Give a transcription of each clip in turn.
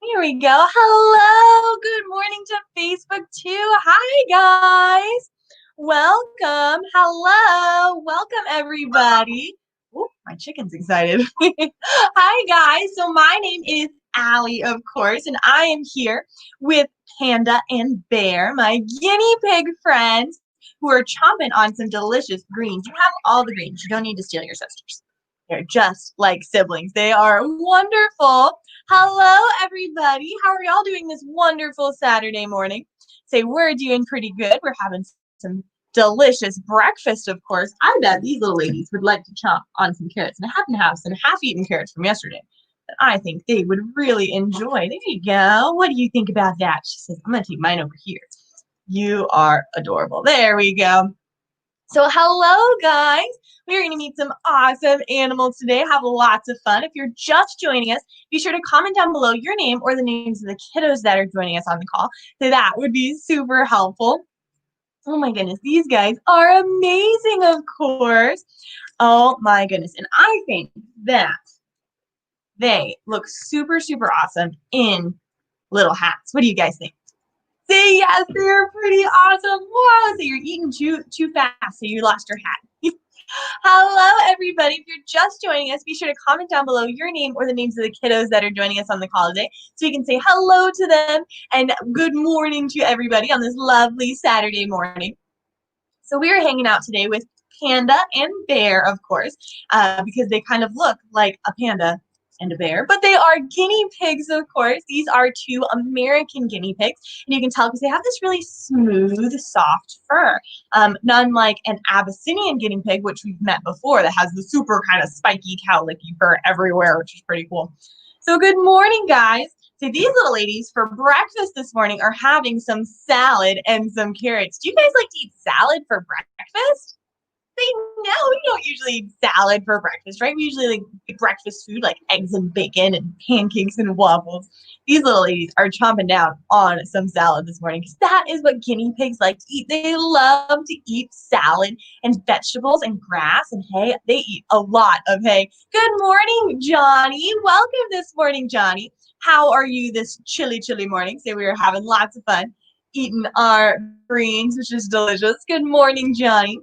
Here we go. Hello. Good morning to Facebook too. Hi, guys. Welcome. Hello. Welcome, everybody. Oh, my chicken's excited. Hi, guys. So my name is Allie, of course, and I am here with Panda and Bear, my guinea pig friends, who are chomping on some delicious greens. You have all the greens. You don't need to steal your sisters. They're just like siblings. They are wonderful. Hello, everybody. How are y'all doing this wonderful Saturday morning? Say, we're doing pretty good. We're having some delicious breakfast, of course. I bet these little ladies would like to chomp on some carrots. And I happen to have some half-eaten carrots from yesterday that I think they would really enjoy. There you go. What do you think about that? She says, I'm going to take mine over here. You are adorable. There we go. So hello, guys. We're going to meet some awesome animals today. Have lots of fun. If you're just joining us, be sure to comment down below your name or the names of the kiddos that are joining us on the call. So that would be super helpful. Oh my goodness, these guys are amazing, of course. Oh my goodness. And I think that they look super, super awesome in little hats. What do you guys think? Say yes, they're pretty awesome. Wow, so you're eating too fast, so you lost your hat. Hello, everybody. If you're just joining us, be sure to comment down below your name or the names of the kiddos that are joining us on the call today so we can say hello to them and good morning to everybody on this lovely Saturday morning. So we are hanging out today with Panda and Bear, of course, because they kind of look like a panda and a bear, but they are guinea pigs, of course. These are two American guinea pigs, and you can tell because they have this really smooth, soft fur. None like an Abyssinian guinea pig, which we've met before, that has the super kind of spiky cowlicky fur everywhere, which is pretty cool. So good morning, guys. So these little ladies for breakfast this morning are having some salad and some carrots. Do you guys like to eat salad for breakfast? Say no, we don't usually eat salad for breakfast, right? We usually like breakfast food like eggs and bacon and pancakes and waffles. These little ladies are chomping down on some salad this morning because that is what guinea pigs like to eat. They love to eat salad and vegetables and grass and hay. They eat a lot of hay. Good morning, Johnny. Welcome this morning, Johnny. How are you this chilly, chilly morning? Say we are having lots of fun eating our greens, which is delicious. Good morning, Johnny.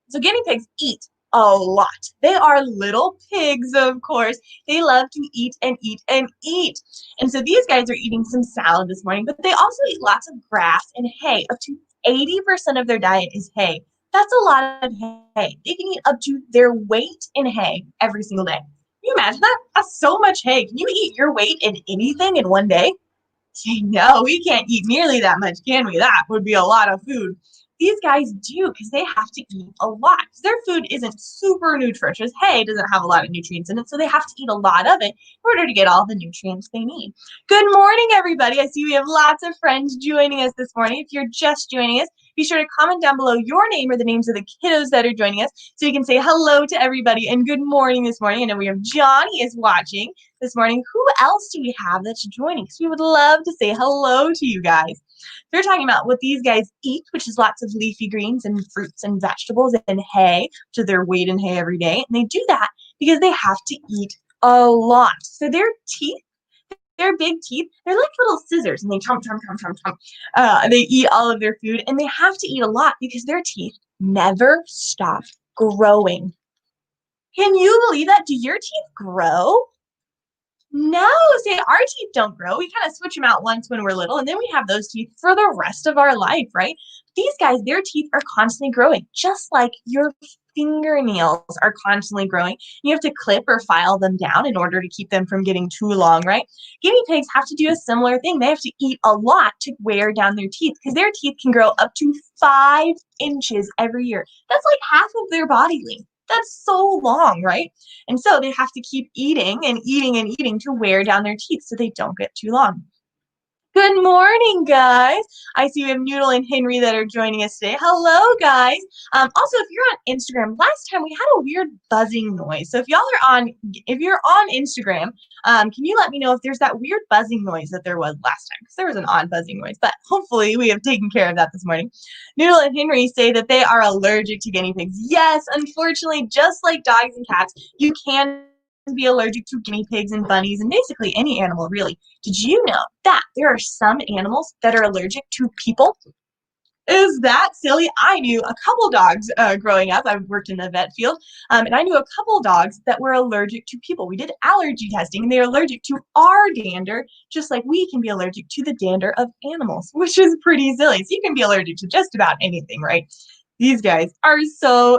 So guinea pigs eat a lot. They are little pigs, of course. They love to eat and eat and eat. And so these guys are eating some salad this morning, but they also eat lots of grass and hay. Up to 80% of their diet is hay. That's a lot of hay. They can eat up to their weight in hay every single day. Can you imagine that? That's so much hay. Can you eat your weight in anything in one day? No, we can't eat nearly that much, can we? That would be a lot of food. These guys do because they have to eat a lot. Their food isn't super nutritious. Hay doesn't have a lot of nutrients in it, so they have to eat a lot of it in order to get all the nutrients they need. Good morning, everybody. I see we have lots of friends joining us this morning. If you're just joining us, be sure to comment down below your name or the names of the kiddos that are joining us so we can say hello to everybody and good morning this morning. I know we have Johnny is watching this morning. Who else do we have that's joining? Because we would love to say hello to you guys. They're talking about what these guys eat, which is lots of leafy greens and fruits and vegetables and hay, which is their weight in hay every day. And they do that because they have to eat a lot. So their teeth, their big teeth, they're like little scissors and they chomp, chomp, chomp, chomp, chomp. They eat all of their food and they have to eat a lot because their teeth never stop growing. Can you believe that? Do your teeth grow? No, see, our teeth don't grow. We kind of switch them out once when we're little, and then we have those teeth for the rest of our life, right? These guys, their teeth are constantly growing, just like your fingernails are constantly growing. You have to clip or file them down in order to keep them from getting too long, right? Guinea pigs have to do a similar thing. They have to eat a lot to wear down their teeth because their teeth can grow up to 5 inches every year. That's like half of their body length. That's so long, right? And so they have to keep eating and eating and eating to wear down their teeth so they don't get too long. Good morning, guys. I see we have Noodle and Henry that are joining us today. Hello, guys. Also, if you're on Instagram, last time we had a weird buzzing noise. So if you're on Instagram, can you let me know if there's that weird buzzing noise that there was last time? Because there was an odd buzzing noise, but hopefully we have taken care of that this morning. Noodle and Henry say that they are allergic to guinea pigs. Yes, unfortunately, just like dogs and cats, you can be allergic to guinea pigs and bunnies and basically any animal, really. Did you know that there are some animals that are allergic to people? Is that silly? I knew a couple dogs growing up. I worked in the vet field, and I knew a couple dogs that were allergic to people. We did allergy testing, and they're allergic to our dander, just like we can be allergic to the dander of animals, which is pretty silly. So you can be allergic to just about anything, right? These guys are so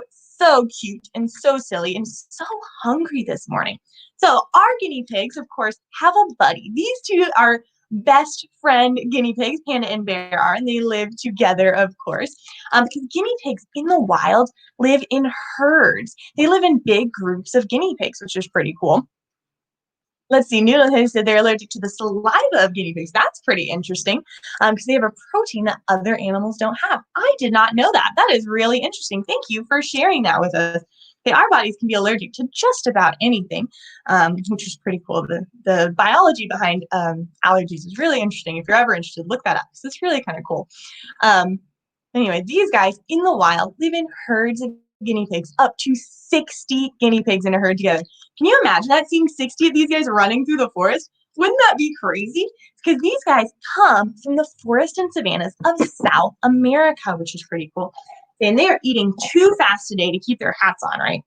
cute and so silly and so hungry this morning. So our guinea pigs, of course, have a buddy. These two are best friend guinea pigs, Panda and Bear are, and they live together, of course, because guinea pigs in the wild live in herds. They live in big groups of guinea pigs, which is pretty cool. Let's see, Noodle said they're allergic to the saliva of guinea pigs. That's pretty interesting because they have a protein that other animals don't have. I did not know that. That is really interesting. Thank you for sharing that with us. Okay, our bodies can be allergic to just about anything, which is pretty cool. The biology behind allergies is really interesting. If you're ever interested, look that up because it's really kind of cool. Anyway, these guys in the wild live in herds of guinea pigs, up to 60 guinea pigs in a herd together. Can you imagine that, seeing 60 of these guys running through the forest? Wouldn't that be crazy? Because these guys come from the forest and savannas of South America, which is pretty cool. And they are eating too fast today to keep their hats on, right?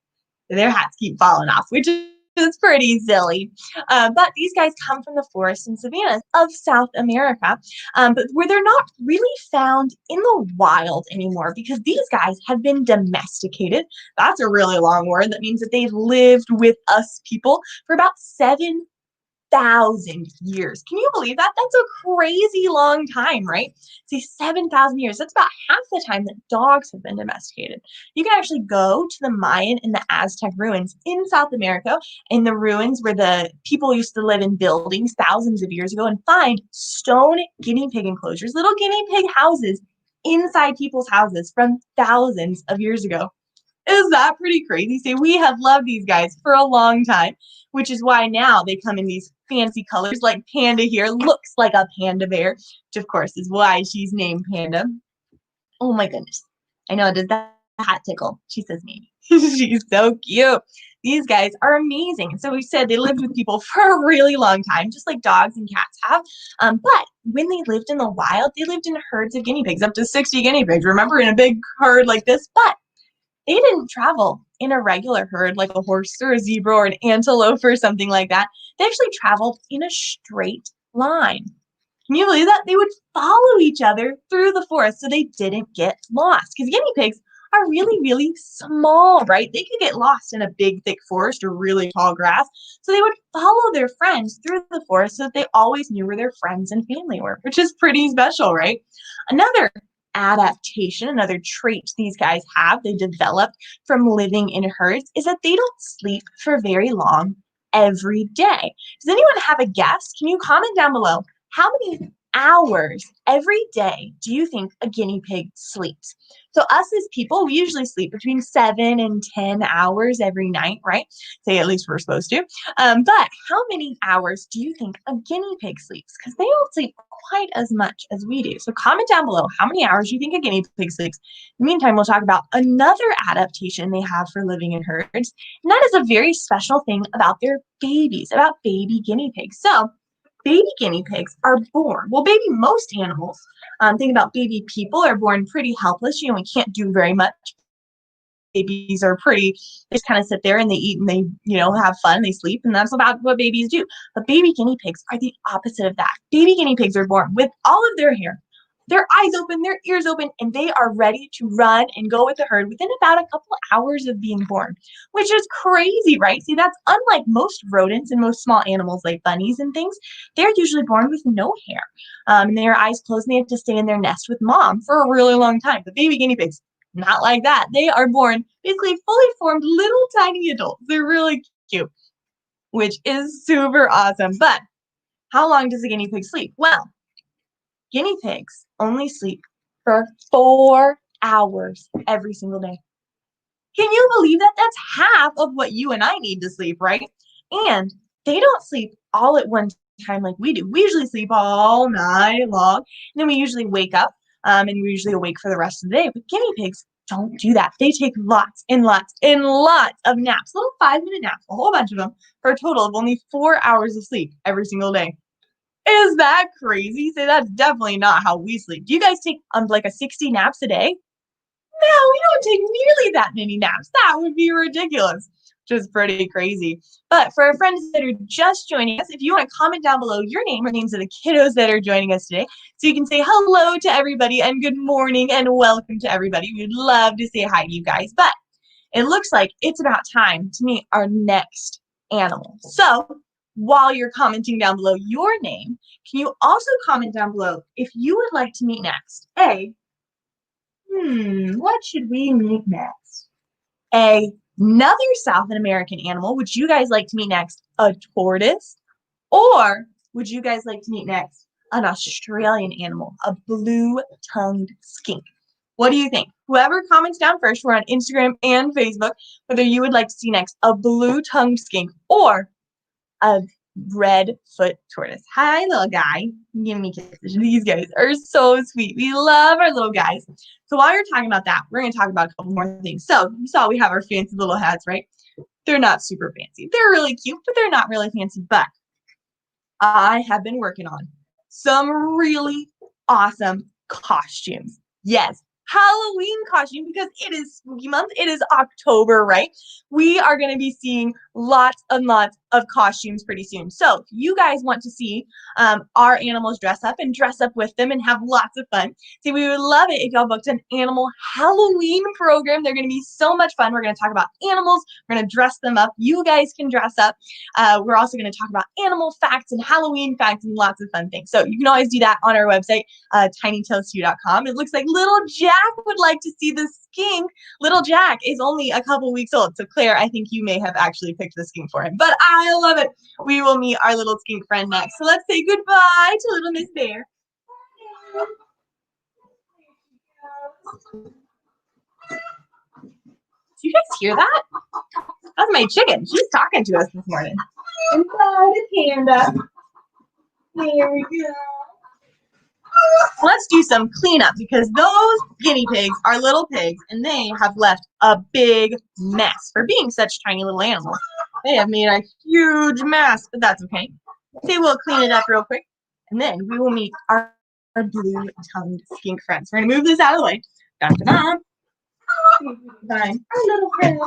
Their hats keep falling off, which is pretty silly. But these guys come from the forests and savannas of South America, but where they're not really found in the wild anymore because these guys have been domesticated. That's a really long word. That means that they've lived with us people for about 7,000 years. Can you believe that? That's a crazy long time, right? See, 7,000 years. That's about half the time that dogs have been domesticated. You can actually go to the Mayan and the Aztec ruins in South America, in the ruins where the people used to live in buildings thousands of years ago, and find stone guinea pig enclosures, little guinea pig houses inside people's houses from thousands of years ago. Is that pretty crazy? See, we have loved these guys for a long time, which is why now they come in these fancy colors, like Panda here looks like a panda bear, which of course is why she's named Panda. Oh my goodness. I know, does that hat tickle? She says maybe. She's so cute. These guys are amazing. And so we said they lived with people for a really long time, just like dogs and cats have. But when they lived in the wild, they lived in herds of guinea pigs, up to 60 guinea pigs. Remember, in a big herd like this, but they didn't travel in a regular herd like a horse or a zebra or an antelope or something like that. They actually traveled in a straight line. Can you believe that? They would follow each other through the forest so they didn't get lost. Because guinea pigs are really small, right? They could get lost in a big, thick forest or really tall grass. So they would follow their friends through the forest so that they always knew where their friends and family were, which is pretty special, right? Another adaptation, another trait these guys have, they developed from living in herds, is that they don't sleep for very long every day. Does anyone have a guess? Can you comment down below? How many hours every day do you think a guinea pig sleeps? So us as people, we usually sleep between 7 and 10 hours every night, right? Say at least we're supposed to. But how many hours do you think a guinea pig sleeps? Because they don't sleep quite as much as we do. So comment down below how many hours you think a guinea pig sleeps. In the meantime, we'll talk about another adaptation they have for living in herds, and that is a very special thing about their babies, about baby guinea pigs. So baby guinea pigs are born. Well, baby most animals, think about baby people, are born pretty helpless. You know, we can't do very much. Babies are pretty, they just kind of sit there and they eat and they, have fun, they sleep, and that's about what babies do. But baby guinea pigs are the opposite of that. Baby guinea pigs are born with all of their hair, their eyes open, their ears open, and they are ready to run and go with the herd within about a couple hours of being born, which is crazy, right? See, that's unlike most rodents and most small animals like bunnies and things. They're usually born with no hair, and their eyes closed, and they have to stay in their nest with mom for a really long time. But baby guinea pigs, not like that. They are born basically fully formed little tiny adults. They're really cute, which is super awesome. But how long does a guinea pig sleep? Well, guinea pigs only sleep for 4 hours every single day. Can you believe that? That's half of what you and I need to sleep, right? And they don't sleep all at one time like we do. We usually sleep all night long, and then we usually wake up, and we're usually awake for the rest of the day. But guinea pigs Don't do that. They take lots and lots and lots of naps, little 5-minute naps, a whole bunch of them, for a total of only 4 hours of sleep every single day. Is that crazy? So that's definitely not how we sleep. Do you guys take like a 60 naps a day? No, we don't take nearly that many naps. That would be ridiculous, which is pretty crazy. But for our friends that are just joining us, if you want to comment down below your name or names of the kiddos that are joining us today, so you can say hello to everybody and good morning and welcome to everybody. We'd love to say hi to you guys. But it looks like it's about time to meet our next animal. So while you're commenting down below your name, can you also comment down below if you would like to meet next? What should we meet next? Another South American animal. Would you guys like to meet next a tortoise? Or would you guys like to meet next an Australian animal, a blue-tongued skink? What do you think? Whoever comments down first, we're on Instagram and Facebook, whether you would like to see next a blue-tongued skink or a red-foot tortoise. Hi, little guy. Give me kisses. These guys are so sweet. We love our little guys. So while you're talking about that, we're going to talk about a couple more things. So you saw we have our fancy little hats, right? They're not super fancy. They're really cute, but they're not really fancy. But I have been working on some really awesome costumes. Yes, Halloween costume, because it is spooky month. It is October, right? We are going to be seeing lots and lots of costumes pretty soon. So if you guys want to see our animals dress up and dress up with them and have lots of fun, see, we would love it if y'all booked an animal Halloween program. They're going to be so much fun. We're going to talk about animals. We're going to dress them up. You guys can dress up. We're also going to talk about animal facts and Halloween facts and lots of fun things. So you can always do that on our website, tinytailstew.com. It looks like little Jack would like to see the skink. Little Jack is only a couple weeks old. So Claire, I think you may have actually picked the skink for him, but I love it. We will meet our little skink friend next. So let's say goodbye to little Miss Bear. Do you guys hear that? That's my chicken. She's talking to us this morning. Inside the panda. There we go. Let's do some cleanup because those guinea pigs are little pigs and they have left a big mess for being such tiny little animals. They have made a huge mess, but that's okay. So we'll clean it up real quick and then we will meet our blue-tongued skink friends. We're going to move this out of the way. Dun, dun, dun. Our little friend.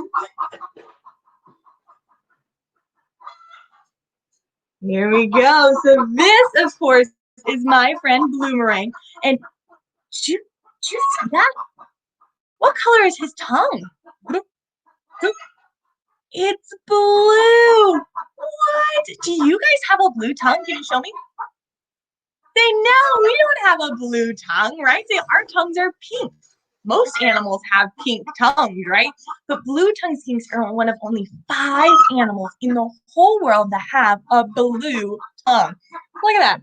Here we go. So this, of course, is my friend Bloomerang. And do you see that? What color is his tongue? It's blue. What? Do you guys have a blue tongue? Can you show me? Say no, we don't have a blue tongue, right? Say our tongues are pink. Most animals have pink tongues, right? But blue-tongued skinks are one of only 5 animals in the whole world that have a blue tongue. Look at that.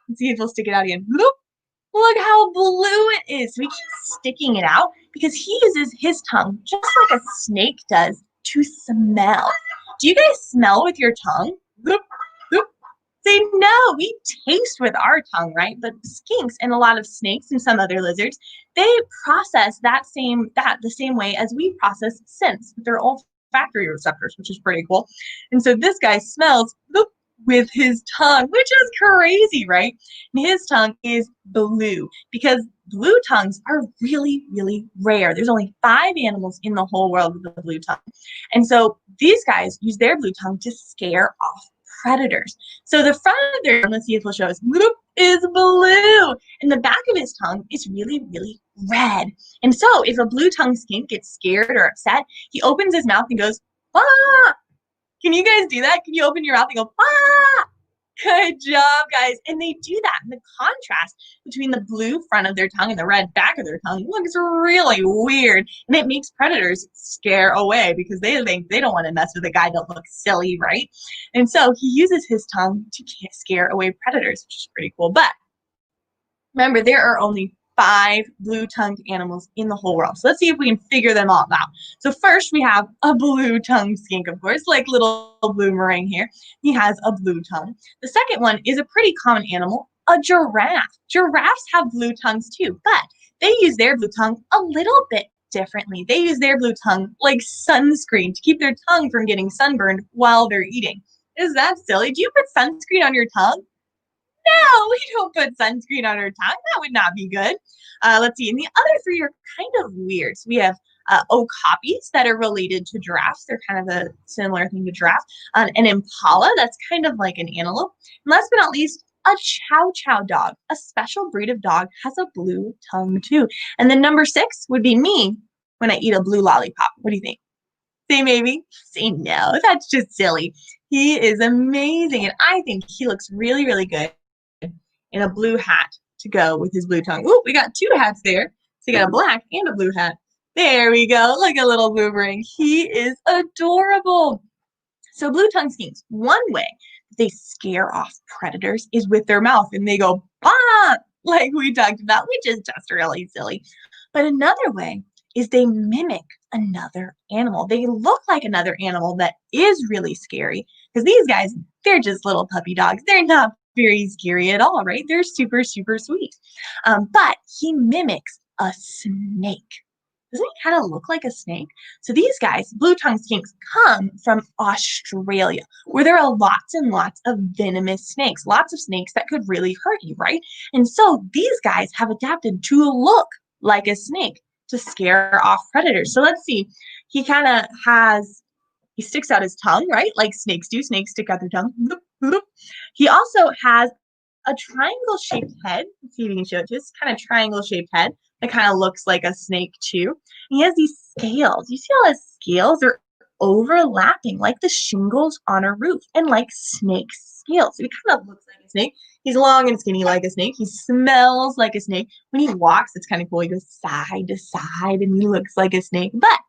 Let's see if we'll stick it out again. Look how blue it is. We keep sticking it out because he uses his tongue just like a snake does to smell. Do you guys smell with your tongue? Say no, we taste with our tongue, right? But skinks and a lot of snakes and some other lizards, they process the same way as we process scents with their olfactory receptors, which is pretty cool. And so this guy smells with his tongue, which is crazy, right? And his tongue is blue because blue tongues are really, really rare. There's only 5 animals in the whole world with a blue tongue. And so these guys use their blue tongue to scare off predators. So the front of their tongue, let's see if it'll show us, is blue. And the back of his tongue is really, really red. And so if a blue-tongued skink gets scared or upset, he opens his mouth and goes, ah! Can you guys do that? Can you open your mouth and go, ah? Good job, guys. And they do that. And the contrast between the blue front of their tongue and the red back of their tongue looks really weird. And it makes predators scare away because they think they don't want to mess with a guy that looks silly, right? And so he uses his tongue to scare away predators, which is pretty cool. But remember, there are only 5 blue-tongued animals in the whole world. So let's see if we can figure them all out. So first we have a blue-tongued skink, of course, like little Bloomerang here. He has a blue tongue. The second one is a pretty common animal, a giraffe. Giraffes have blue tongues too, but they use their blue tongue a little bit differently. They use their blue tongue like sunscreen to keep their tongue from getting sunburned while they're eating. Is that silly? Do you put sunscreen on your tongue? No, we don't put sunscreen on our tongue. That would not be good. Let's see. And the other three are kind of weird. So we have oak hoppies that are related to giraffes. They're kind of a similar thing to giraffe. An impala, that's kind of like an antelope. And last but not least, a chow chow dog. A special breed of dog has a blue tongue too. And then number 6 would be me when I eat a blue lollipop. What do you think? Say maybe, say no. That's just silly. He is amazing. And I think he looks really, really good in a blue hat to go with his blue tongue. Ooh, we got 2 hats there. So you got a black and a blue hat. There we go, like a little boomerang. He is adorable. So blue tongue skinks, one way they scare off predators is with their mouth, and they go, bah, like we talked about, which is just really silly. But another way is they mimic another animal. They look like another animal that is really scary, because these guys, they're just little puppy dogs. They're not very scary at all, right? They're super, super sweet. But he mimics a snake. Doesn't he kind of look like a snake? So these guys, blue-tongued skinks, come from Australia, where there are lots and lots of venomous snakes, lots of snakes that could really hurt you, right? And so these guys have adapted to look like a snake to scare off predators. So let's see. He kind of he sticks out his tongue, right? Like snakes do. Snakes stick out their tongue. He also has a triangle-shaped head. Let's see if you can show it to us. Kind of triangle-shaped head. It kind of looks like a snake too. And he has these scales. You see all his scales are overlapping like the shingles on a roof and like snake scales. So he kind of looks like a snake. He's long and skinny like a snake. He smells like a snake. When he walks, it's kind of cool. He goes side to side and he looks like a snake. But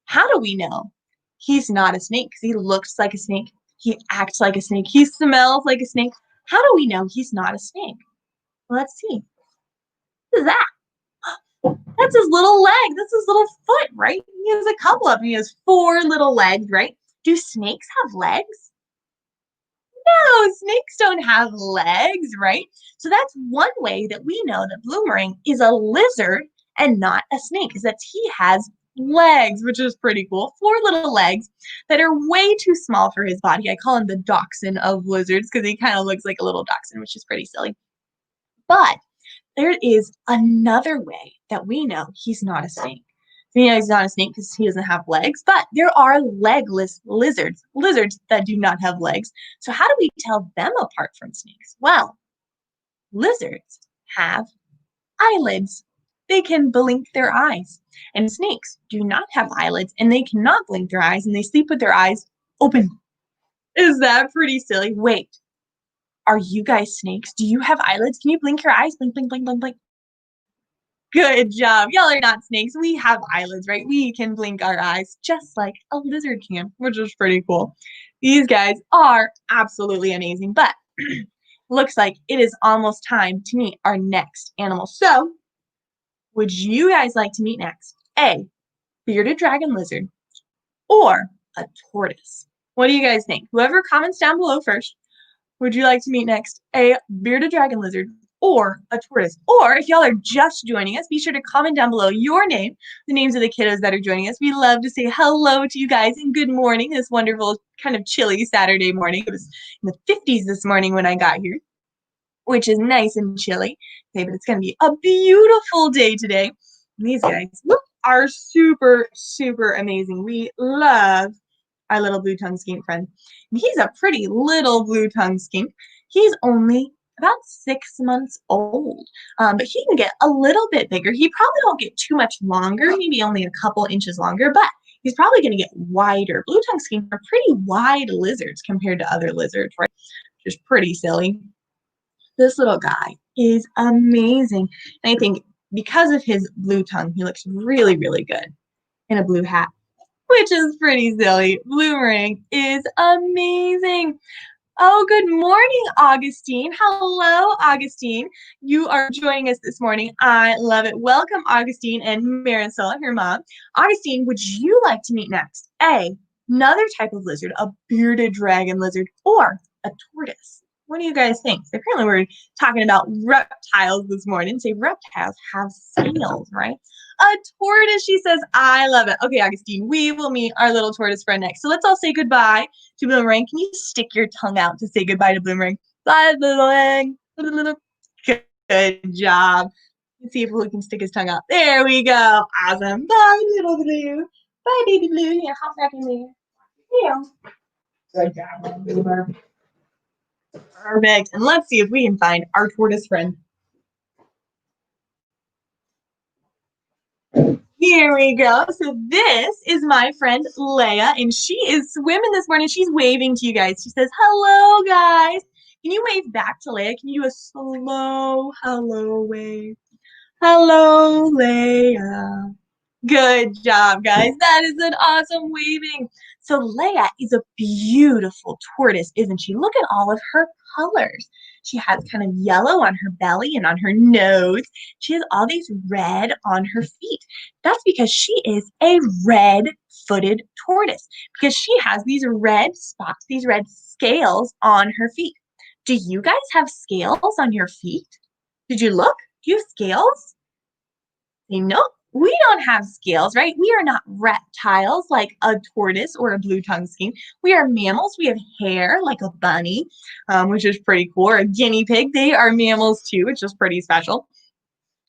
how do we know he's not a snake? Because he looks like a snake. He acts like a snake. He smells like a snake. How do we know he's not a snake? Well, let's see. What is that? That's his little leg. That's his little foot, right? He has a couple of them. He has 4 little legs, right? Do snakes have legs? No, snakes don't have legs, right? So that's one way that we know that Bloomerang is a lizard and not a snake, is that he has legs, which is pretty cool. 4 little legs that are way too small for his body. I call him the dachshund of lizards because he kind of looks like a little dachshund, which is pretty silly. But there is another way that we know he's not a snake. We know he's not a snake because he doesn't have legs, but there are legless lizards that do not have legs. So how do we tell them apart from snakes? Well, lizards have eyelids. They can blink their eyes. And snakes do not have eyelids, and they cannot blink their eyes, and they sleep with their eyes open. Is that pretty silly? Wait. Are you guys snakes? Do you have eyelids? Can you blink your eyes? Blink, blink, blink, blink, blink. Good job. Y'all are not snakes. We have eyelids, right? We can blink our eyes just like a lizard can, which is pretty cool. These guys are absolutely amazing, but looks like it is almost time to meet our next animal. So, would you guys like to meet next a bearded dragon lizard or a tortoise? What do you guys think? Whoever comments down below first. Would you like to meet next a bearded dragon lizard or a tortoise? Or if y'all are just joining us, be sure to comment down below your name, the names of the kiddos that are joining us. We love to say hello to you guys and good morning this wonderful kind of chilly Saturday morning. It was in the 50s this morning when I got here, which is nice and chilly. Okay, but it's going to be a beautiful day today. And these guys are super, super amazing. We love our little blue-tongued skink friend. And he's a pretty little blue-tongued skink. He's only about 6 months old, but he can get a little bit bigger. He probably won't get too much longer, maybe only a couple inches longer, but he's probably going to get wider. Blue-tongued skinks are pretty wide lizards compared to other lizards, right? Which is pretty silly. This little guy is amazing. And I think because of his blue tongue, he looks really, really good in a blue hat, which is pretty silly. Bloomerang is amazing. Oh, good morning, Augustine. Hello, Augustine. You are joining us this morning. I love it. Welcome, Augustine and Marisol, her mom. Augustine, would you like to meet next another type of lizard, a bearded dragon lizard, or a tortoise? What do you guys think? So apparently we're talking about reptiles this morning. Say reptiles have scales, right? A tortoise, she says, I love it. Okay, Augustine, we will meet our little tortoise friend next. So let's all say goodbye to Boomerang. Can you stick your tongue out to say goodbye to Boomerang? Bye, Boomerang. Good job. Let's see if Blue can stick his tongue out. There we go. Awesome. Bye, little Blue. Bye, baby Blue. Yeah, hop back in there. Yeah. Good job, Blue. Perfect. And let's see if we can find our tortoise friend. Here we go. So this is my friend Leia, and she is swimming this morning. She's waving to you guys. She says, hello, guys. Can you wave back to Leia? Can you do a slow hello wave? Hello, Leia. Good job, guys. That is an awesome waving. So Leia is a beautiful tortoise, isn't she? Look at all of her colors. She has kind of yellow on her belly and on her nose. She has all these red on her feet. That's because she is a red-footed tortoise, because she has these red spots, these red scales on her feet. Do you guys have scales on your feet? Did you look? Do you have scales? Nope, we don't have scales, right? We are not reptiles like a tortoise or a blue-tongued skink. We are mammals. We have hair like a bunny, which is pretty cool. Or a guinea pig. They are mammals too, which is pretty special.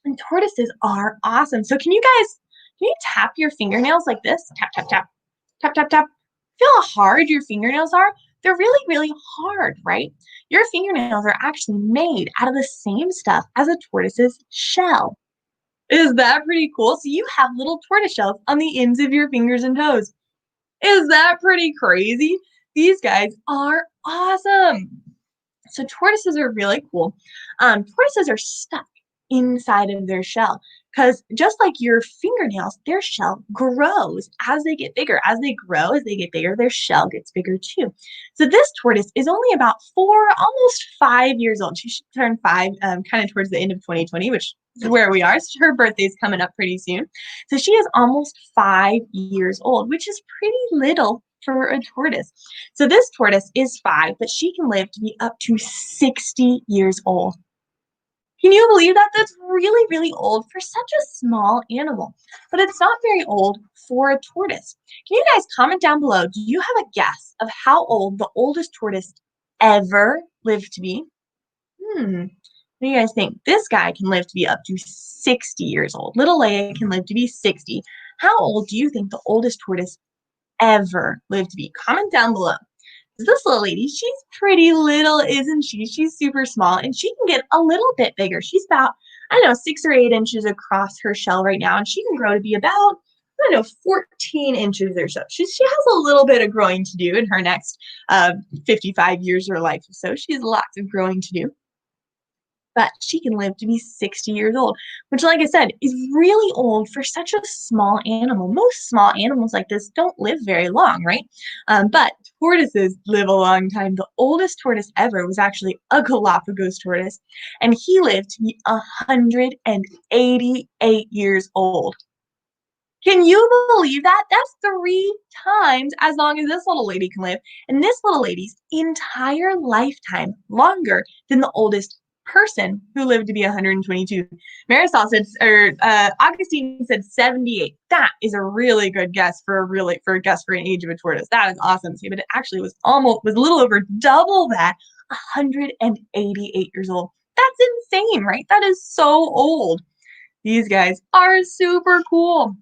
And tortoises are awesome. So can you tap your fingernails like this? Tap, tap, tap, tap, tap, tap. Feel how hard your fingernails are? They're really, really hard, right? Your fingernails are actually made out of the same stuff as a tortoise's shell. Is that pretty cool? So you have little tortoise shells on the ends of your fingers and toes. Is that pretty crazy? These guys are awesome. So tortoises are really cool. Tortoises are stuck inside of their shell because just like your fingernails, their shell grows as they get bigger. As they grow, as they get bigger, their shell gets bigger too. So this tortoise is only about 4, almost 5 years old. She should turn 5 kind of towards the end of 2020, which is where we are. So her birthday's coming up pretty soon. So she is almost 5 years old, which is pretty little for a tortoise. So this tortoise is 5, but she can live to be up to 60 years old. Can you believe that? That's really, really old for such a small animal, but it's not very old for a tortoise. Can you guys comment down below? Do you have a guess of how old the oldest tortoise ever lived to be? What do you guys think? This guy can live to be up to 60 years old. Little Leia can live to be 60. How old do you think the oldest tortoise ever lived to be? Comment down below. This little lady, she's pretty little, isn't she? She's super small, and she can get a little bit bigger. She's about, I don't know, 6 or 8 inches across her shell right now, and she can grow to be about, I don't know, 14 inches or so. She has a little bit of growing to do in her next 55 years of her life. So she has lots of growing to do. But she can live to be 60 years old, which, like I said, is really old for such a small animal. Most small animals like this don't live very long, right? But tortoises live a long time. The oldest tortoise ever was actually a Galapagos tortoise, and he lived to be 188 years old. Can you believe that? That's 3 times as long as this little lady can live. And this little lady's entire lifetime longer than the oldest person who lived to be 122. Marisol said, or Augustine said 78. That is a really good guess for a guess for an age of a tortoise. That is awesome. But it actually was a little over double that, 188 years old. That's insane, right? That is so old. These guys are super cool.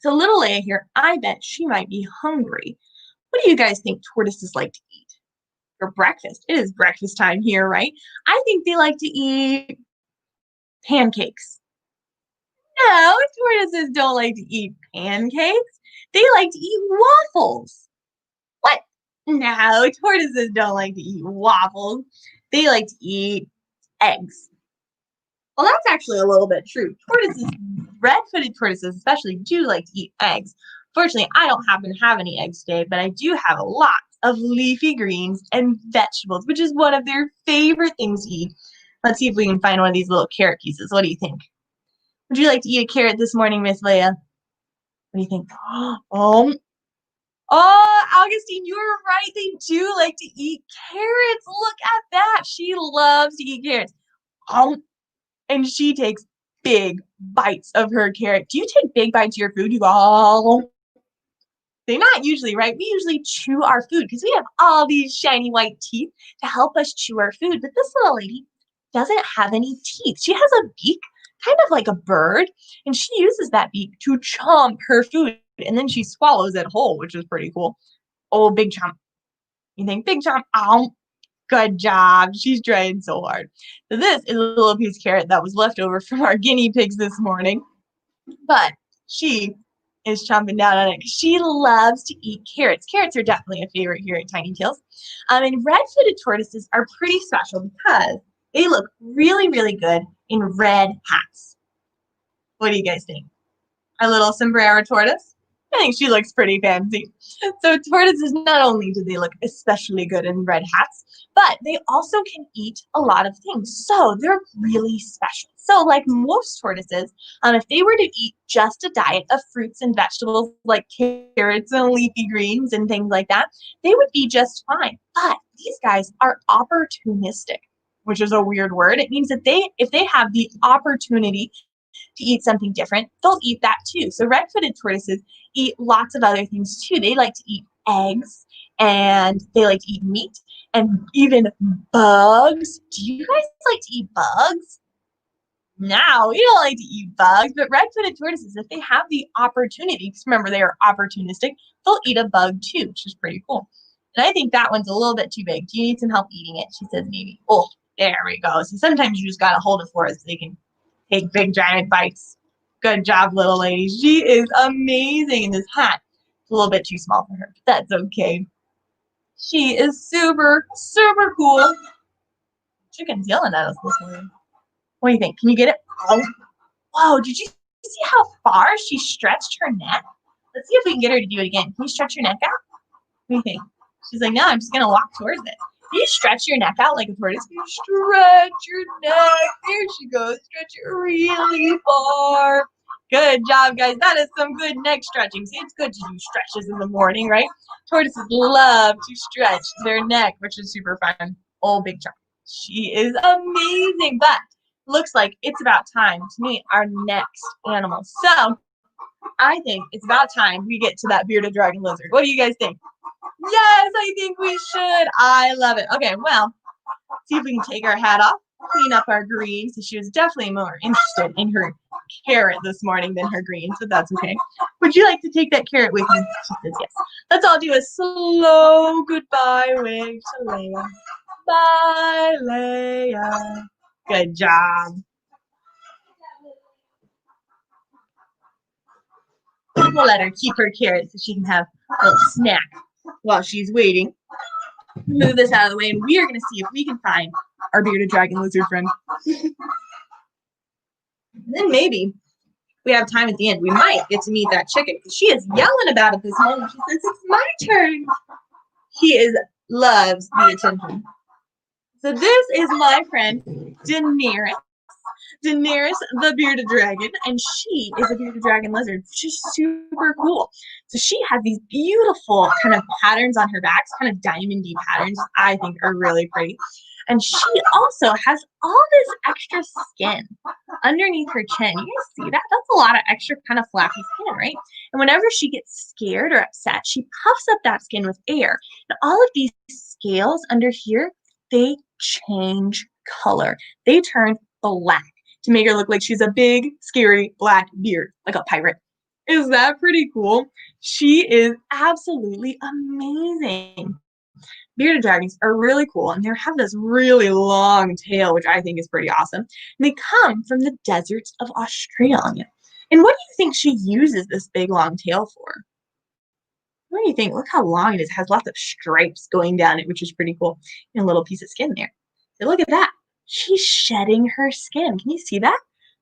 So little Leia here, I bet she might be hungry. What do you guys think tortoises like to eat for breakfast? It is breakfast time here, right? I think they like to eat pancakes. No, tortoises don't like to eat pancakes. They like to eat waffles. What? No, tortoises don't like to eat waffles. They like to eat eggs. Well, that's actually a little bit true. Tortoises, red-footed tortoises especially, do like to eat eggs. Fortunately, I don't happen to have any eggs today, but I do have a lot of leafy greens and vegetables, which is one of their favorite things to eat. Let's see if we can find one of these little carrot pieces. What do you think? Would you like to eat a carrot this morning, Miss Leia? What do you think? Oh, Augustine, you were right. They do like to eat carrots. Look at that. She loves to eat carrots. Um, and she takes big bites of her carrot. Do you take big bites of your food? You go, oh, they not usually, right? We usually chew our food because we have all these shiny white teeth to help us chew our food. But this little lady doesn't have any teeth. She has a beak, kind of like a bird, and she uses that beak to chomp her food, and then she swallows it whole, which is pretty cool. Oh, big chomp. You think big chomp? Ow. Good job. She's trying so hard. So this is a little piece of carrot that was left over from our guinea pigs this morning. But she is chomping down on it because she loves to eat carrots. Carrots are definitely a favorite here at Tiny Tails. And red-footed tortoises are pretty special because they look really, really good in red hats. What do you guys think? Our little sombrero tortoise? I think she looks pretty fancy. So tortoises, not only do they look especially good in red hats, but they also can eat a lot of things. So they're really special. So like most tortoises, if they were to eat just a diet of fruits and vegetables like carrots and leafy greens and things like that, they would be just fine. But these guys are opportunistic, which is a weird word. It means that if they have the opportunity to eat something different, they'll eat that too. So red-footed tortoises eat lots of other things too. They like to eat eggs and they like to eat meat and even bugs. Do you guys like to eat bugs? No, we don't like to eat bugs, but red-footed tortoises, if they have the opportunity, because remember they are opportunistic, they'll eat a bug too, which is pretty cool. And I think that one's a little bit too big. Do you need some help eating it? She says maybe. Oh, there we go. So sometimes you just gotta hold it for us so they can take big giant bites. Good job, little lady. She is amazing in this hat. It's a little bit too small for her, but that's okay. She is super, super cool. Chicken's yelling at us this morning. What do you think? Can you get it? Oh, whoa, did you see how far she stretched her neck? Let's see if we can get her to do it again. Can you stretch your neck out? What do you think? She's like, no, I'm just going to walk towards it. Can you stretch your neck out like a tortoise? Can you stretch your neck? There she goes. Stretch it really far. Good job, guys. That is some good neck stretching. See, it's good to do stretches in the morning, right? Tortoises love to stretch their neck, which is super fun. Oh, big jump. She is amazing. But looks like it's about time to meet our next animal. So I think it's about time we get to that bearded dragon lizard. What do you guys think? Yes, I think we should. I love it. Okay, well, see if we can take our hat off, clean up our greens. So she was definitely more interested in her carrot this morning than her greens, but that's okay. Would you like to take that carrot with you? She says yes. Let's all do a slow goodbye wave to Leia. Bye, Leia. Good job. We'll let her keep her carrot so she can have a little snack while she's waiting. Move this out of the way, and we are going to see if we can find our bearded dragon lizard friend. Then maybe we have time at the end. We might get to meet that chicken because she is yelling about it this morning. She says, it's my turn. He loves the attention. So this is my friend, Daenerys. Daenerys, the bearded dragon, and she is a bearded dragon lizard, which is super cool. So she has these beautiful kind of patterns on her back, kind of diamondy patterns, I think are really pretty. And she also has all this extra skin underneath her chin. You guys see that? That's a lot of extra kind of flappy skin, right? And whenever she gets scared or upset, she puffs up that skin with air. And all of these scales under here, they change color. They turn black to make her look like she's a big, scary black beard, like a pirate. Is that pretty cool? She is absolutely amazing. Bearded dragons are really cool, and they have this really long tail, which I think is pretty awesome. And they come from the deserts of Australia. And what do you think she uses this big, long tail for? What do you think? Look how long it is. It has lots of stripes going down it, which is pretty cool. And a little piece of skin there. So look at that. She's shedding her skin. Can you see that?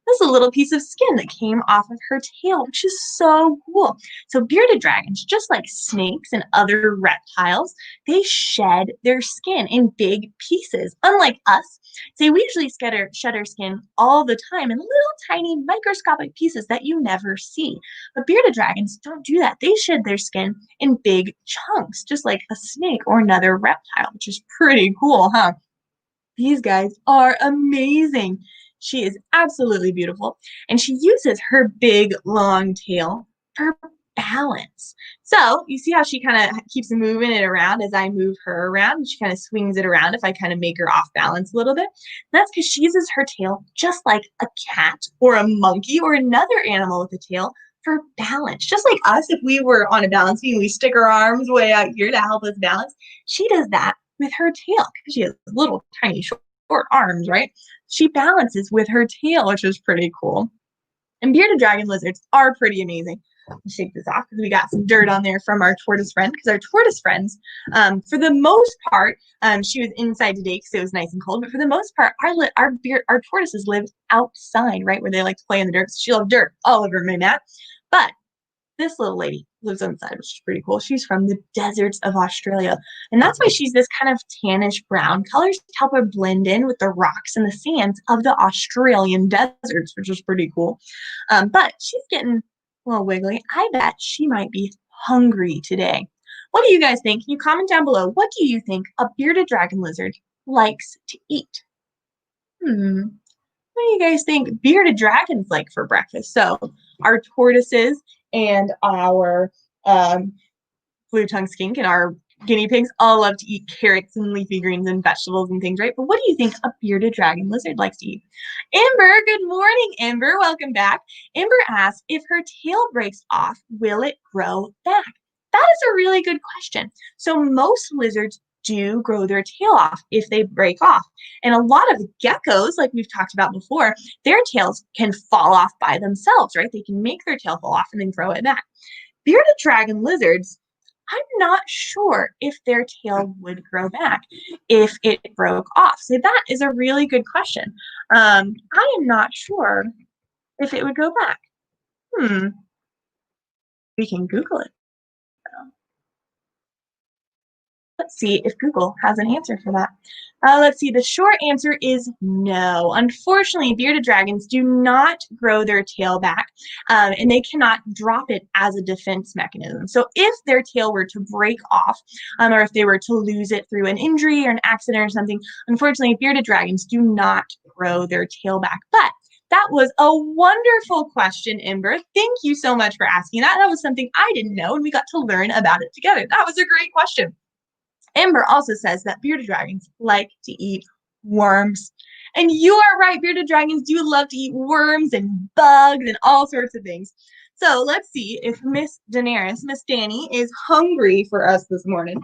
This is a little piece of skin that came off of her tail, which is so cool. So bearded dragons, just like snakes and other reptiles, they shed their skin in big pieces. Unlike us, say we usually shed our skin all the time in little tiny microscopic pieces that you never see. But bearded dragons don't do that. They shed their skin in big chunks, just like a snake or another reptile, which is pretty cool, huh? These guys are amazing. She is absolutely beautiful, and she uses her big, long tail for balance. So you see how she kind of keeps moving it around as I move her around. She kind of swings it around if I kind of make her off balance a little bit. That's because she uses her tail just like a cat or a monkey or another animal with a tail for balance. Just like us, if we were on a balance beam, we stick our arms way out here to help us balance. She does that with her tail because she has little tiny short arms, right? She balances with her tail, which is pretty cool. And bearded dragon lizards are pretty amazing. Let's shake this off because we got some dirt on there from our tortoise friend. Because our tortoise friends, for the most part, she was inside today because it was nice and cold. But for the most part, our tortoises live outside, right, where they like to play in the dirt. So she'll have dirt all over my mat. But this little lady lives inside, which is pretty cool. She's from the deserts of Australia. And that's why she's this kind of tannish brown color to help her blend in with the rocks and the sands of the Australian deserts, which is pretty cool. But she's getting a little wiggly. I bet she might be hungry today. What do you guys think? Can you comment down below? What do you think a bearded dragon lizard likes to eat? What do you guys think bearded dragons like for breakfast? So our tortoises and our blue-tongued skink and our guinea pigs all love to eat carrots and leafy greens and vegetables and things, right? But what do you think a bearded dragon lizard likes to eat? Amber, good morning, Amber. Welcome back. Amber asks, if her tail breaks off, will it grow back? That is a really good question. So most lizards do grow their tail off if they break off. And a lot of geckos, like we've talked about before, their tails can fall off by themselves, right? They can make their tail fall off and then grow it back. Bearded dragon lizards, I'm not sure if their tail would grow back if it broke off. So that is a really good question. I am not sure if it would go back. We can Google it. Let's see if Google has an answer for that. Let's see. The short answer is no. Unfortunately, bearded dragons do not grow their tail back, and they cannot drop it as a defense mechanism. So if their tail were to break off, or if they were to lose it through an injury or an accident or something, unfortunately, bearded dragons do not grow their tail back. But that was a wonderful question, Ember. Thank you so much for asking that. That was something I didn't know, and we got to learn about it together. That was a great question. Amber also says that bearded dragons like to eat worms. And you are right, bearded dragons do love to eat worms and bugs and all sorts of things. So let's see if Miss Daenerys, Miss Danny, is hungry for us this morning.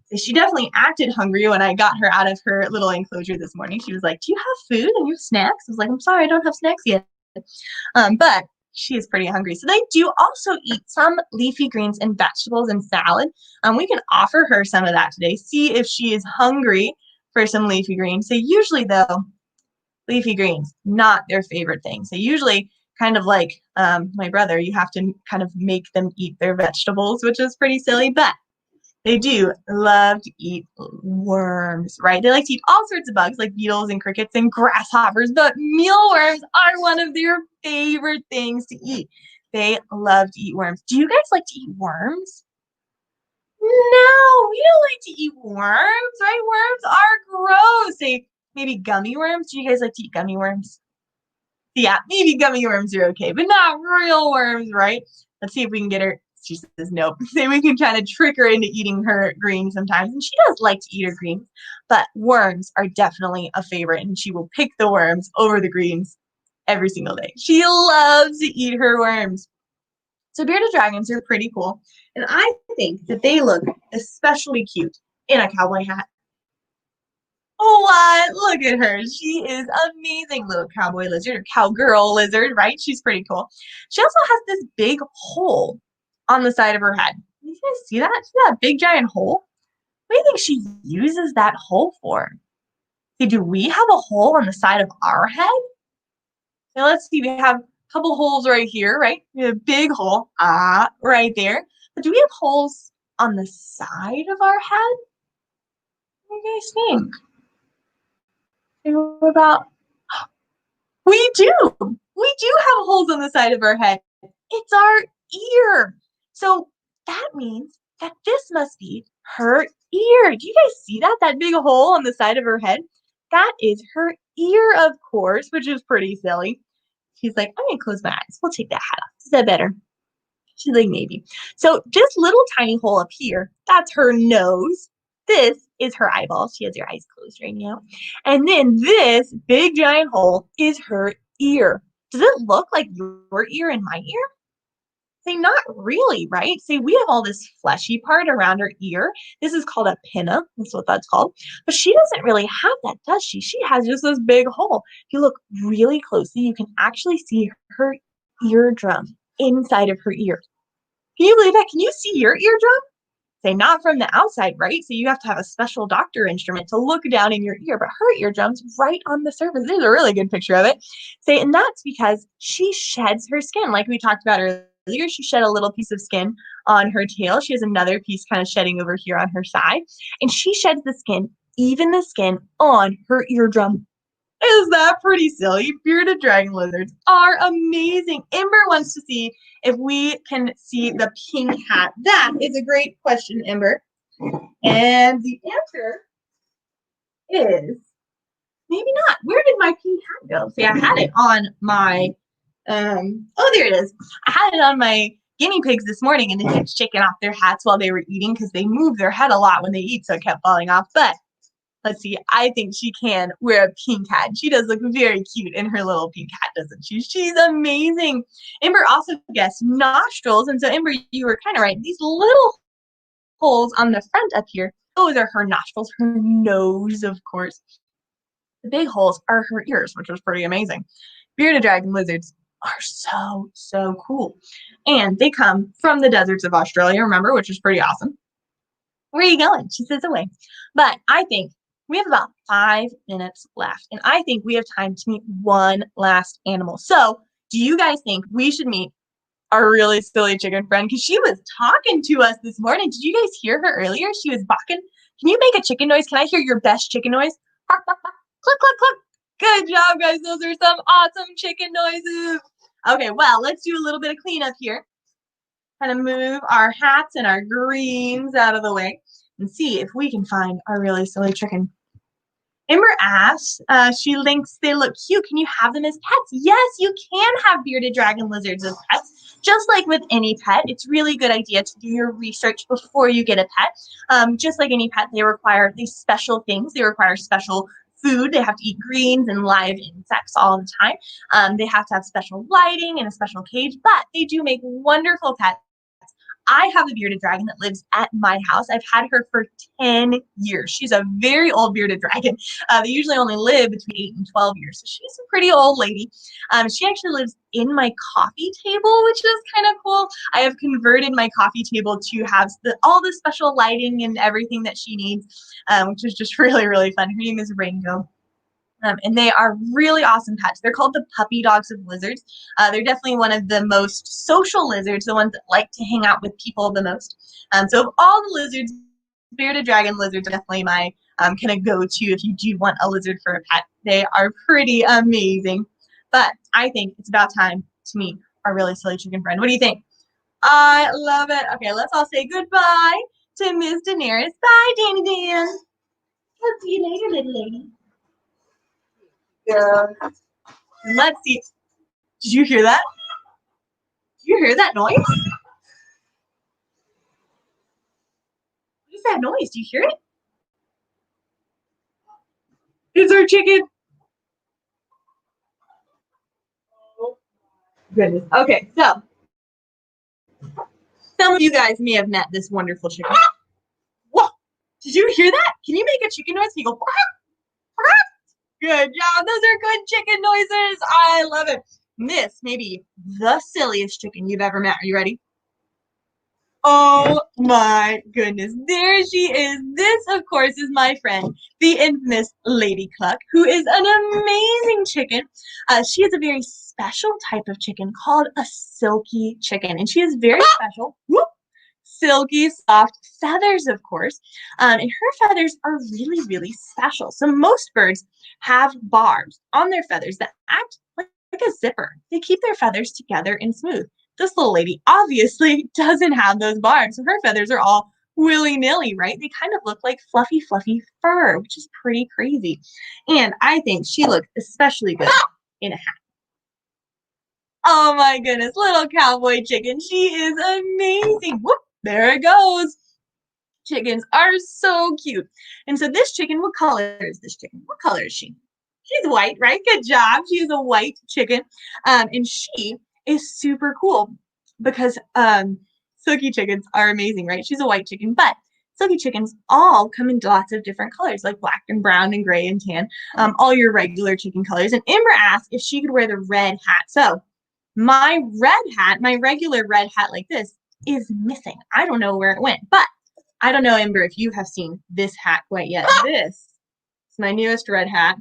So she definitely acted hungry when I got her out of her little enclosure this morning. She was like, do you have food and you have snacks? I was like, I'm sorry, I don't have snacks yet. But she is pretty hungry. So they do also eat some leafy greens and vegetables and salad. We can offer her some of that today. See if she is hungry for some leafy greens. So usually though, leafy greens, not their favorite thing. So usually kind of like my brother, you have to kind of make them eat their vegetables, which is pretty silly, but they do love to eat worms, right? They like to eat all sorts of bugs like beetles and crickets and grasshoppers, but mealworms are one of their favorite things to eat. They love to eat worms. Do you guys like to eat worms? No, we don't like to eat worms, right? Worms are gross. Maybe gummy worms. Do you guys like to eat gummy worms? Yeah, maybe gummy worms are okay, but not real worms, right? Let's see if we can get her. She says nope. So we can try to trick her into eating her greens sometimes. And she does like to eat her greens, but worms are definitely a favorite, and she will pick the worms over the greens every single day. She loves to eat her worms. So bearded dragons are pretty cool, and I think that they look especially cute in a cowboy hat. What? Look at her. She is amazing little cowboy lizard or cowgirl lizard, right? She's pretty cool. She also has this big hole on the side of her head. You guys see that? See that big giant hole? What do you think she uses that hole for? Okay, do we have a hole on the side of our head? Now let's see, we have a couple holes right here, right? We have a big hole, right there. But do we have holes on the side of our head? What do you guys think? What about, we do. We do have holes on the side of our head. It's our ear. So that means that this must be her ear. Do you guys see that? That big hole on the side of her head? That is her ear, of course, which is pretty silly. She's like, I'm gonna close my eyes. We'll take that hat off. Is that better? She's like, maybe. So this little tiny hole up here, that's her nose. This is her eyeball. She has her eyes closed right now. And then this big giant hole is her ear. Does it look like your ear and my ear? Say, not really, right? Say, we have all this fleshy part around her ear. This is called a pinna. That's what that's called. But she doesn't really have that, does she? She has just this big hole. If you look really closely, you can actually see her eardrum inside of her ear. Can you believe that? Can you see your eardrum? Say, not from the outside, right? So you have to have a special doctor instrument to look down in your ear, but her eardrum's right on the surface. There's a really good picture of it. Say, and that's because she sheds her skin, like we talked about earlier. She shed a little piece of skin on her tail. She has another piece kind of shedding over here on her side, and she sheds the skin, even the skin on her eardrum. Is that pretty silly? Bearded dragon lizards are amazing. Ember wants to see if we can see the pink hat. That is a great question, Ember. And the answer is maybe not. Where did my pink hat go? See, I had it on my, oh, there it is. I had it on my guinea pigs this morning, and they kept shaking off their hats while they were eating because they move their head a lot when they eat, so it kept falling off. But let's see, I think she can wear a pink hat. She does look very cute in her little pink hat, doesn't she? She's amazing. Ember also guessed nostrils. And so, Ember, you were kind of right. These little holes on the front up here, those are her nostrils, her nose, of course. The big holes are her ears, which was pretty amazing. Bearded dragon lizards are so, so cool. And they come from the deserts of Australia, remember, which is pretty awesome. Where are you going? She says away. But I think we have about 5 minutes left, and I think we have time to meet one last animal. So do you guys think we should meet our really silly chicken friend? Because she was talking to us this morning. Did you guys hear her earlier? She was barking. Can you make a chicken noise? Can I hear your best chicken noise? Bark, bark, bark. Cluck, cluck, cluck. Good job, guys. Those are some awesome chicken noises. Okay, well, let's do a little bit of cleanup here. Kind of move our hats and our greens out of the way and see if we can find our really silly chicken. Ember asks, she thinks they look cute. Can you have them as pets? Yes, you can have bearded dragon lizards as pets. Just like with any pet, it's really good idea to do your research before you get a pet. Just like any pet, they require these special things. They require special food. They have to eat greens and live insects all the time. They have to have special lighting and a special cage, but they do make wonderful pets. I have a bearded dragon that lives at my house. I've had her for 10 years. She's a very old bearded dragon. They usually only live between 8 and 12 years. So she's a pretty old lady. She actually lives in my coffee table, which is kind of cool. I have converted my coffee table to have all the special lighting and everything that she needs, which is just really, really fun. Her name is Ringo. And they are really awesome pets. They're called the puppy dogs of lizards. They're definitely one of the most social lizards, the ones that like to hang out with people the most. So of all the lizards, bearded dragon lizards are definitely my kind of go-to if you do want a lizard for a pet. They are pretty amazing. But I think it's about time to meet our really silly chicken friend. What do you think? I love it. Okay, let's all say goodbye to Miss Daenerys. Bye, Danny Dan. I'll see you later, little lady. Yeah. Let's see. Did you hear that? Did you hear that noise? What is that noise? Do you hear it? It's our chicken. Oh, goodness. Okay, so some of you guys may have met this wonderful chicken. Whoa! Did you hear that? Can you make a chicken noise? Can you go? Good job. Those are good chicken noises. I love it. This may be the silliest chicken you've ever met. Are you ready? Oh my goodness, there she is. This, of course, is my friend, the infamous Lady Cluck, who is an amazing chicken. She is a very special type of chicken called a silky chicken, and she is very special. Whoop, silky, soft feathers, of course. And her feathers are really, really special. So most birds have barbs on their feathers that act like a zipper. They keep their feathers together and smooth. This little lady obviously doesn't have those barbs. So her feathers are all willy-nilly, right? They kind of look like fluffy, fluffy fur, which is pretty crazy. And I think she looked especially good in a hat. Oh my goodness, little cowboy chicken. She is amazing. Whoop, there it goes. Chickens are so cute. And so this chicken, what color is this chicken? What color is she? She's white, right? Good job. She is a white chicken. And she is super cool because silky chickens are amazing, right? She's a white chicken, but silky chickens all come in lots of different colors, like black and brown and gray and tan, all your regular chicken colors. And Amber asked if she could wear the red hat. So my red hat, my regular red hat like this, is missing. I don't know where it went, but I don't know, Amber, if you have seen this hat quite yet. This is my newest red hat.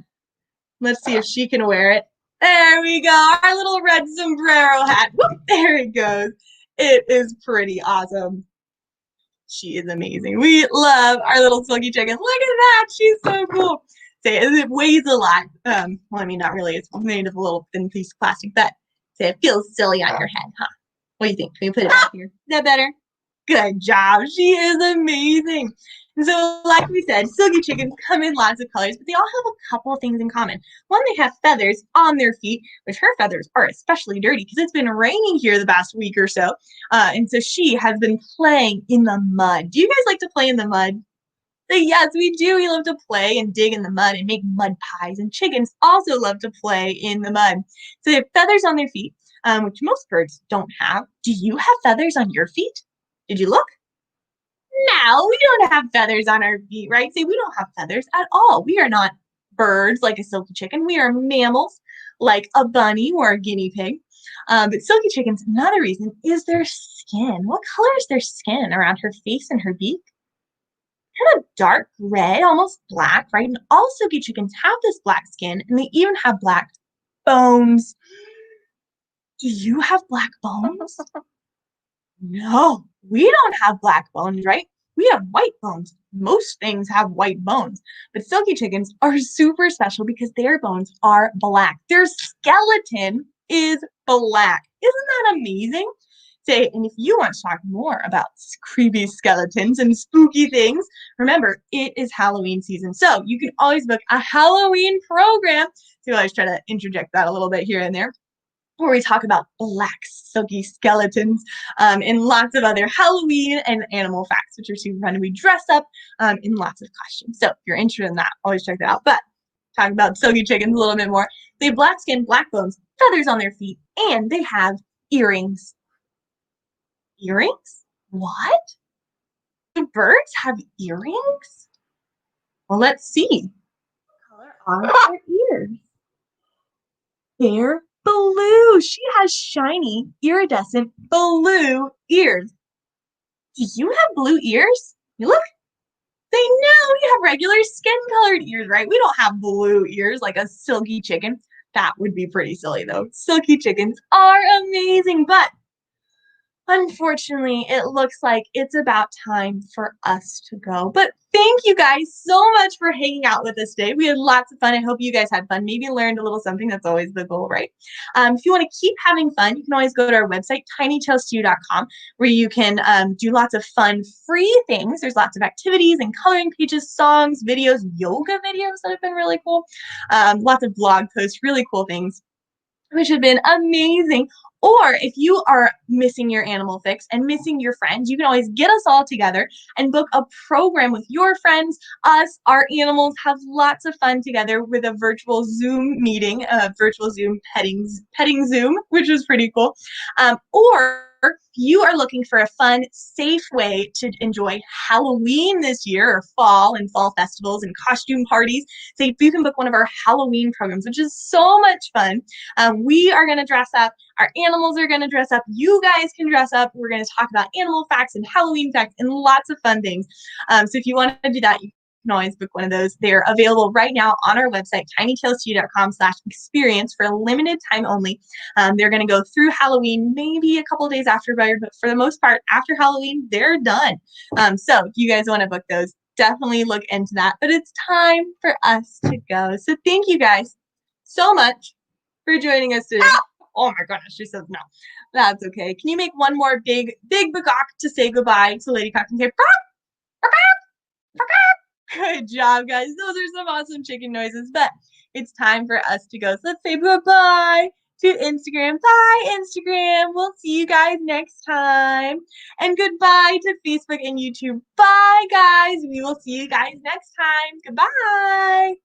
Let's see if she can wear it. There we go, our little red sombrero hat. Whoop, there it goes. It is pretty awesome. She is amazing. We love our little silky chicken. Look at that, she's so cool. Say it weighs a lot. Well, I mean, not really. It's made of a little thin piece of plastic, but say it feels silly on your head, huh? What do you think? Can we put it back here? Is that better? Good job. She is amazing. And so, like we said, silky chickens come in lots of colors, but they all have a couple of things in common. One, they have feathers on their feet, which her feathers are especially dirty because it's been raining here the past week or so. And so she has been playing in the mud. Do you guys like to play in the mud? Yes, we do. We love to play and dig in the mud and make mud pies. And chickens also love to play in the mud. So they have feathers on their feet, which most birds don't have. Do you have feathers on your feet? Did you look? No, we don't have feathers on our feet, right? See, we don't have feathers at all. We are not birds like a silky chicken. We are mammals like a bunny or a guinea pig. But silky chickens, another reason is their skin. What color is their skin around her face and her beak? Kind of dark gray, almost black, right? And all silky chickens have this black skin, and they even have black bones. Do you have black bones? No, we don't have black bones, right? We have white bones. Most things have white bones, but silky chickens are super special because their bones are black. Their skeleton is black. Isn't that amazing? Say, and if you want to talk more about creepy skeletons and spooky things, remember, it is Halloween season. So you can always book a Halloween program. So I always try to interject that a little bit here and there, where we talk about black silky skeletons and lots of other Halloween and animal facts, which are super fun. We dress up in lots of costumes. So if you're interested in that, always check that out. But talking about silky chickens a little bit more, they have black skin, black bones, feathers on their feet, and they have earrings. Earrings? What? Do birds have earrings? Well, let's see. What color are their ears? They're blue. She has shiny, iridescent blue ears. Do you have blue ears? You look. They know you have regular skin-colored ears, right? We don't have blue ears like a silky chicken. That would be pretty silly, though. Silky chickens are amazing, but unfortunately, it looks like it's about time for us to go. But thank you guys so much for hanging out with us today. We had lots of fun. I hope you guys had fun. Maybe learned a little something. That's always the goal, right? If you want to keep having fun, you can always go to our website, tinytailstew.com, where you can do lots of fun, free things. There's lots of activities and coloring pages, songs, videos, yoga videos that have been really cool. Lots of blog posts, really cool things, which have been amazing. Or if you are missing your animal fix and missing your friends, you can always get us all together and book a program with your friends, us, our animals, have lots of fun together with a virtual Zoom meeting, a virtual Zoom petting Zoom, which is pretty cool. Or you are looking for a fun, safe way to enjoy Halloween this year, or fall and fall festivals and costume parties, so you can book one of our Halloween programs, which is so much fun. We are going to dress up. Our animals are going to dress up. You guys can dress up. We're going to talk about animal facts and Halloween facts and lots of fun things. So if you want to do that, you can always book one of those. They're available right now on our website, tinytailstudio.com/experience, for a limited time only. They're going to go through Halloween, maybe a couple days after, but for the most part, after Halloween, they're done. So if you guys want to book those, definitely look into that. But it's time for us to go. So thank you guys so much for joining us today. Oh my goodness, she says no. That's okay. Can you make one more big bagok to say goodbye to Lady Cock and say, good job, guys. Those are some awesome chicken noises, but it's time for us to go. So let's say goodbye to Instagram. Bye, Instagram. We'll see you guys next time. And goodbye to Facebook and YouTube. Bye, guys. We will see you guys next time. Goodbye.